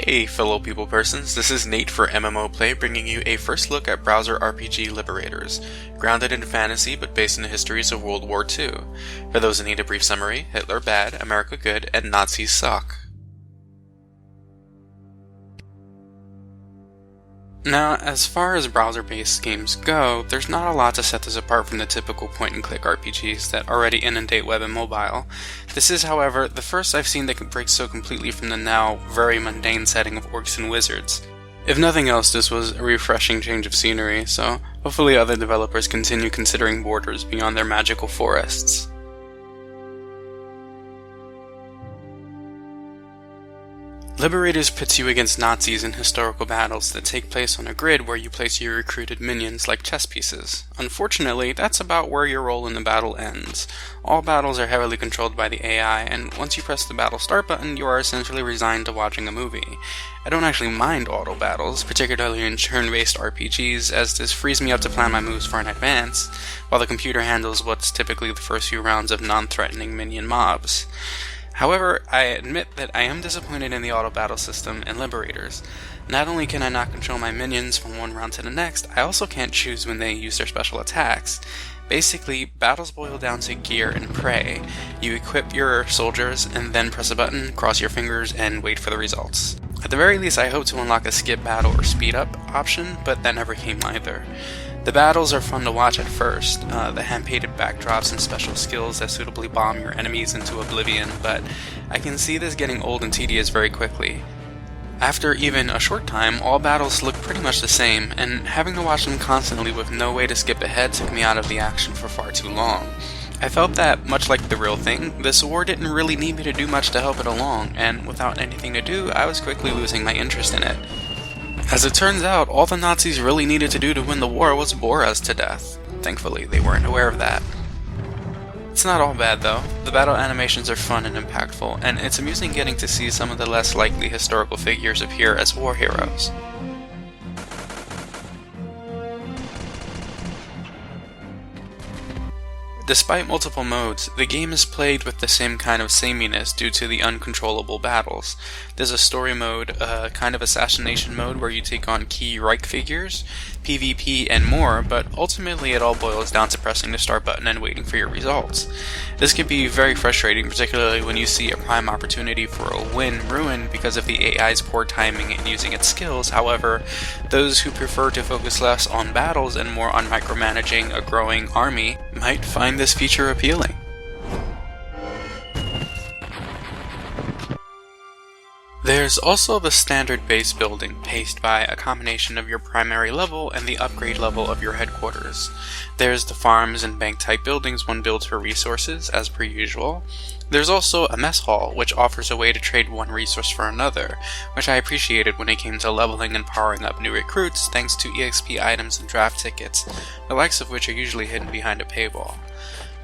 Hey fellow people persons, this is Nate for MMO Play, bringing you a first look at browser RPG Liberators, grounded in fantasy but based in the histories of World War II. For those who need a brief summary, Hitler bad, America good, and Nazis suck. Now, as far as browser-based games go, there's not a lot to set this apart from the typical point-and-click RPGs that already inundate web and mobile. This is, however, the first I've seen that can break so completely from the now very mundane setting of orcs and wizards. If nothing else, this was a refreshing change of scenery, so hopefully other developers continue considering borders beyond their magical forests. Liberators pits you against Nazis in historical battles that take place on a grid where you place your recruited minions like chess pieces. Unfortunately, that's about where your role in the battle ends. All battles are heavily controlled by the AI, and once you press the battle start button, you are essentially resigned to watching a movie. I don't actually mind auto battles, particularly in turn-based RPGs, as this frees me up to plan my moves far in advance, while the computer handles what's typically the first few rounds of non-threatening minion mobs. However, I admit that I am disappointed in the auto battle system in Liberators. Not only can I not control my minions from one round to the next, I also can't choose when they use their special attacks. Basically, battles boil down to gear and prey. You equip your soldiers and then press a button, cross your fingers, and wait for the results. At the very least, I hope to unlock a skip battle or speed up option, but that never came either. The battles are fun to watch at first, the hand-painted backdrops and special skills that suitably bomb your enemies into oblivion, but I can see this getting old and tedious very quickly. After even a short time, all battles look pretty much the same, and having to watch them constantly with no way to skip ahead took me out of the action for far too long. I felt that, much like the real thing, this war didn't really need me to do much to help it along, and without anything to do, I was quickly losing my interest in it. As it turns out, all the Nazis really needed to do to win the war was bore us to death. Thankfully, they weren't aware of that. It's not all bad though. The battle animations are fun and impactful, and it's amusing getting to see some of the less likely historical figures appear as war heroes. Despite multiple modes, the game is played with the same kind of sameness due to the uncontrollable battles. There's a story mode, a kind of assassination mode where you take on key Reich figures, PvP, and more, but ultimately it all boils down to pressing the start button and waiting for your results. This can be very frustrating, particularly when you see a prime opportunity for a win ruined because of the AI's poor timing in using its skills. However, those who prefer to focus less on battles and more on micromanaging a growing army might find this feature appealing. There's also the standard base building, paced by a combination of your primary level and the upgrade level of your headquarters. There's the farms and bank type buildings one builds for resources, as per usual. There's also a mess hall, which offers a way to trade one resource for another, which I appreciated when it came to leveling and powering up new recruits thanks to EXP items and draft tickets, the likes of which are usually hidden behind a paywall.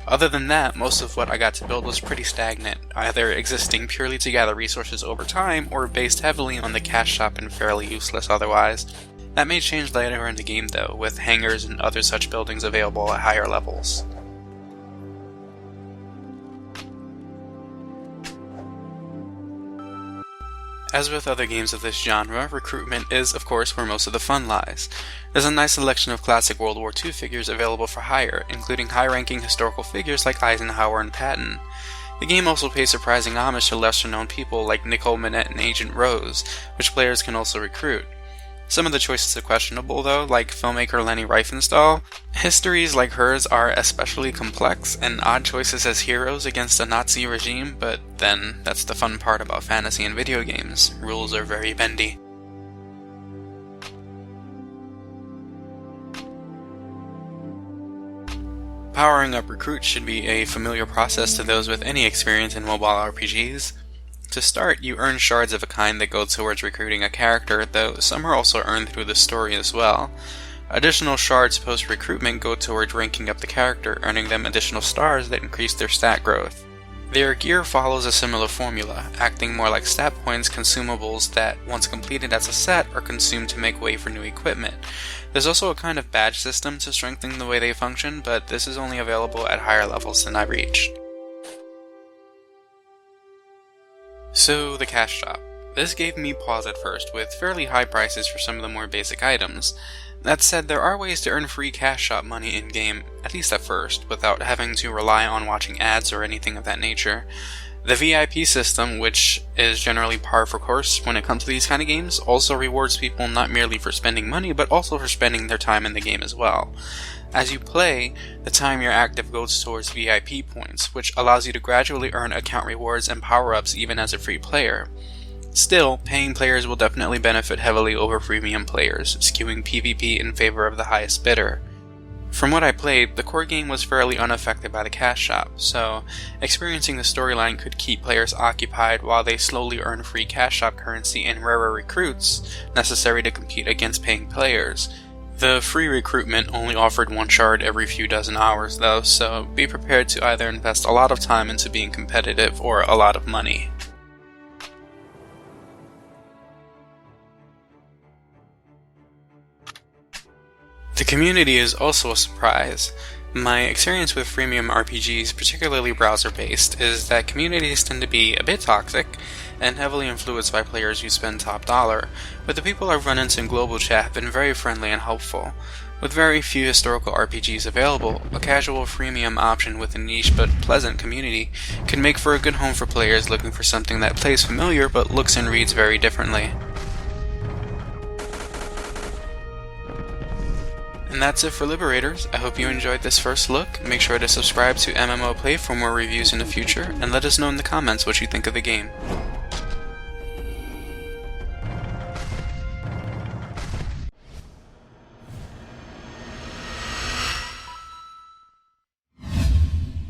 Other than that, most of what I got to build was pretty stagnant, either existing purely to gather resources over time, or based heavily on the cash shop and fairly useless otherwise. That may change later in the game though, with hangars and other such buildings available at higher levels. As with other games of this genre, Recruitment is, of course, where most of the fun lies. There's a nice selection of classic World War II figures available for hire, including high-ranking historical figures like Eisenhower and Patton. The game also pays surprising homage to lesser-known people like Nicole Minette and Agent Rose, which players can also recruit. Some of the choices are questionable though, like filmmaker Leni Riefenstahl. Histories like hers are especially complex, and odd choices as heroes against a Nazi regime, but then, that's the fun part about fantasy and video games. Rules are very bendy. Powering up recruits should be a familiar process to those with any experience in mobile RPGs. To start, you earn shards of a kind that go towards recruiting a character, though some are also earned through the story as well. Additional shards post-recruitment go towards ranking up the character, earning them additional stars that increase their stat growth. Their gear follows a similar formula, acting more like stat points consumables that, once completed as a set, are consumed to make way for new equipment. There's also a kind of badge system to strengthen the way they function, but this is only available at higher levels than I reached. So, the cash shop. This gave me pause at first, with fairly high prices for some of the more basic items. That said, there are ways to earn free cash shop money in-game, at least at first, without having to rely on watching ads or anything of that nature. The VIP system, which is generally par for course when it comes to these kind of games, also rewards people not merely for spending money, but also for spending their time in the game as well. As you play, the time you're active goes towards VIP points, which allows you to gradually earn account rewards and power-ups even as a free player. Still, paying players will definitely benefit heavily over freemium players, skewing PvP in favor of the highest bidder. From what I played, the core game was fairly unaffected by the cash shop, so experiencing the storyline could keep players occupied while they slowly earn free cash shop currency and rarer recruits necessary to compete against paying players. The free recruitment only offered one shard every few dozen hours though, so be prepared to either invest a lot of time into being competitive or a lot of money. The community is also a surprise. My experience with freemium RPGs, particularly browser-based, is that communities tend to be a bit toxic and heavily influenced by players who spend top dollar, but the people I've run into in global chat have been very friendly and helpful. With very few historical RPGs available, a casual freemium option with a niche but pleasant community can make for a good home for players looking for something that plays familiar but looks and reads very differently. And that's it for Liberators. I hope you enjoyed this first look. Make sure to subscribe to MMO Play for more reviews in the future, and let us know in the comments what you think of the game.